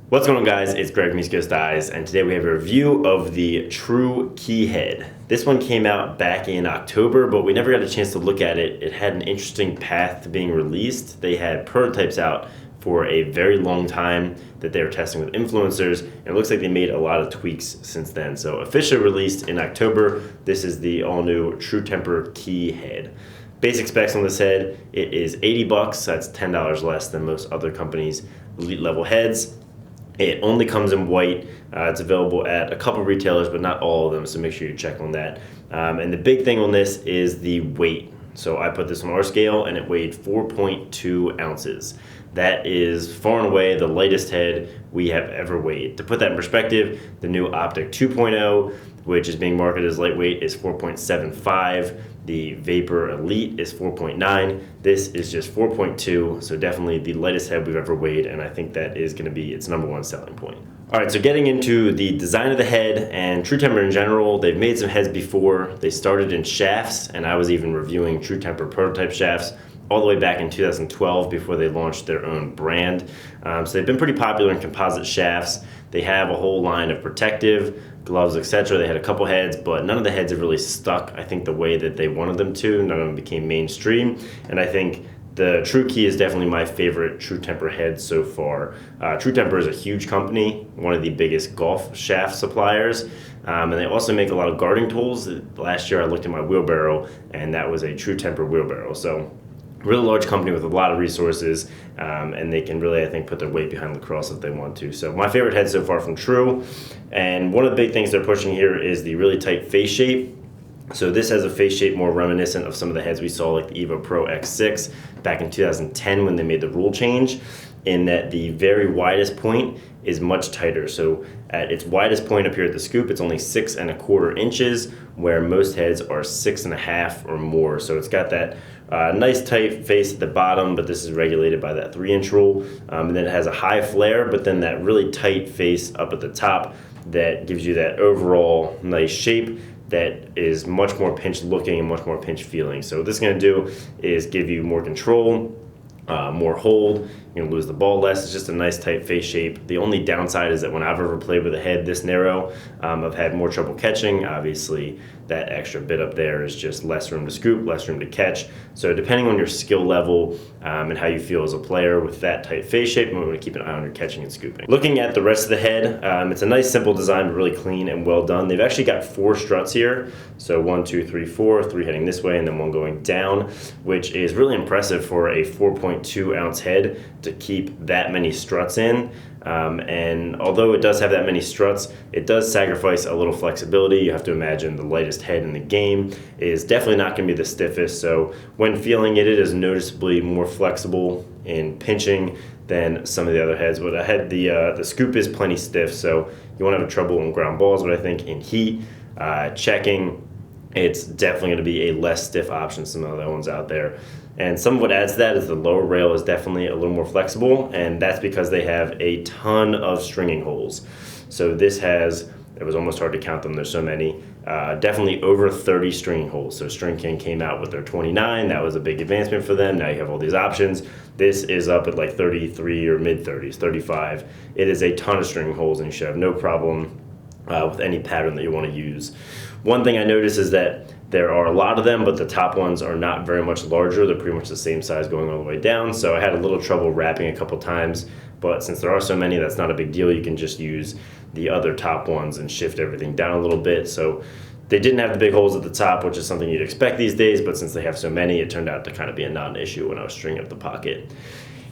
What's going on, guys? It's Greg from East Eyes, and today we have a review of the True Key Head. This one came out back in October, but we never got a chance to look at it. It had an interesting path to being released. They had prototypes out for a very long time that they were testing with influencers, and it looks like they made a lot of tweaks since then. So officially released in October, this is the all-new True Temper Key Head. Basic specs on this head, it is $80, that's $10 less than most other companies' elite level heads. It only comes in white. It's available at a couple retailers, but not all of them, so make sure you check on that. And the big thing on this is the weight. So I put this on our scale, and it weighed 4.2 ounces. That is far and away the lightest head we have ever weighed. To put that in perspective, the new Optic 2.0, which is being marketed as lightweight, is 4.75. The Vapor Elite is 4.9. This is just 4.2, so definitely the lightest head we've ever weighed, and I think that is going to be its #1 selling point. All right, so getting into the design of the head and True Temper in general, they've made some heads before. They started in shafts, and I was even reviewing True Temper prototype shafts all the way back in 2012 before they launched their own brand. So they've been pretty popular in composite shafts. They have a whole line of protective, gloves, etc. They had a couple heads, but none of the heads have really stuck, I think, the way that they wanted them to. None of them became mainstream, and I think the True Key is definitely my favorite True Temper head so far. True Temper is a huge company, one of the biggest golf shaft suppliers, and they also make a lot of guarding tools. Last year I looked at my wheelbarrow, and that was a True Temper wheelbarrow. So really large company with a lot of resources, and they can really, I think, put their weight behind lacrosse if they want to. So my favorite head so far from True, and one of the big things they're pushing here is the really tight face shape. So this has a face shape more reminiscent of some of the heads we saw, like the Evo Pro X6 back in 2010 when they made the rule change, in that the very widest point is much tighter. So at its widest point up here at the scoop, it's only 6¼ inches, where most heads are 6½ or more. So it's got that nice tight face at the bottom, but this is regulated by that 3-inch rule. And then it has a high flare, but then that really tight face up at the top that gives you that overall nice shape that is much more pinch looking and much more pinch feeling. So what this is going to do is give you more control, more hold. You're going to lose the ball less. It's just a nice tight face shape. The only downside is that when I've ever played with a head this narrow, I've had more trouble catching. Obviously, that extra bit up there is just less room to scoop, less room to catch. So depending on your skill level and how you feel as a player with that tight face shape, we want to keep an eye on your catching and scooping. Looking at the rest of the head, it's a nice simple design, but really clean and well done. They've actually got 4 struts here. So 1, 2, 3, 4, 3 heading this way and then 1 going down, which is really impressive for a 4.2 ounce head to keep that many struts in. And although it does have that many struts, it does sacrifice a little flexibility. You have to imagine the lightest head in the game is definitely not going to be the stiffest. So when feeling it, it is noticeably more flexible in pinching than some of the other heads. But I had the scoop is plenty stiff, so you won't have trouble in ground balls. But I think in heat, checking, it's definitely going to be a less stiff option than some of the other ones out there. And some of what adds to that is the lower rail is definitely a little more flexible, and that's because they have a ton of stringing holes. So this has, it was almost hard to count them, there's so many, definitely over 30 stringing holes. So String King came out with their 29, that was a big advancement for them. Now you have all these options. This is up at like 33 or mid-30s, 35. It is a ton of stringing holes, and you should have no problem with any pattern that you want to use. One thing I noticed is that there are a lot of them, but the top ones are not very much larger. They're pretty much the same size going all the way down. So I had a little trouble wrapping a couple times, but since there are so many, that's not a big deal. You can just use the other top ones and shift everything down a little bit. So they didn't have the big holes at the top, which is something you'd expect these days, but since they have so many, it turned out to kind of be a non-issue when I was stringing up the pocket.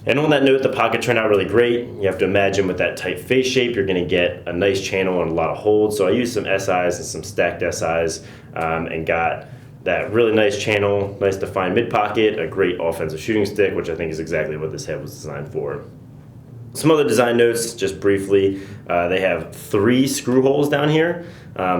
And on that note, the pocket turned out really great. You have to imagine with that tight face shape, you're going to get a nice channel and a lot of hold. So I used some SIs and some stacked SIs and got that really nice channel, nice defined mid pocket, a great offensive shooting stick, which I think is exactly what this head was designed for. Some other design notes, just briefly, they have 3 screw holes down here.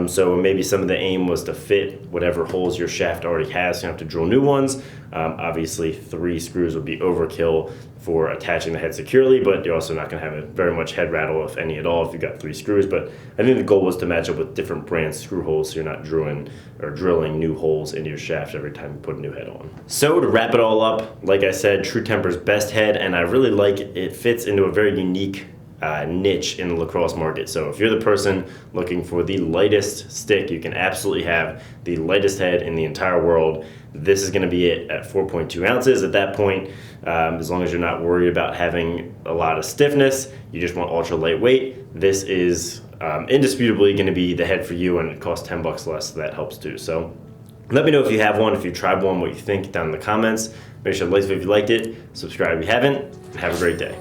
So maybe some of the aim was to fit whatever holes your shaft already has, so you don't have to drill new ones. Obviously 3 screws would be overkill for attaching the head securely, but you're also not going to have very much head rattle, if any at all, if you've got 3 screws. But I think the goal was to match up with different brand screw holes, so you're not drilling new holes into your shaft every time you put a new head on. So to wrap it all up, like I said, True Temper's best head, and I really like it. It fits into a very unique niche in the lacrosse market. So if you're the person looking for the lightest stick, you can absolutely have the lightest head in the entire world. This is going to be it at 4.2 ounces. At that point, as long as you're not worried about having a lot of stiffness, you just want ultra lightweight, this is indisputably going to be the head for you, and it costs $10 less, so that helps too. So let me know if you have one, if you tried one, what you think down in the comments. Make sure to like if you liked it, subscribe if you haven't, and have a great day.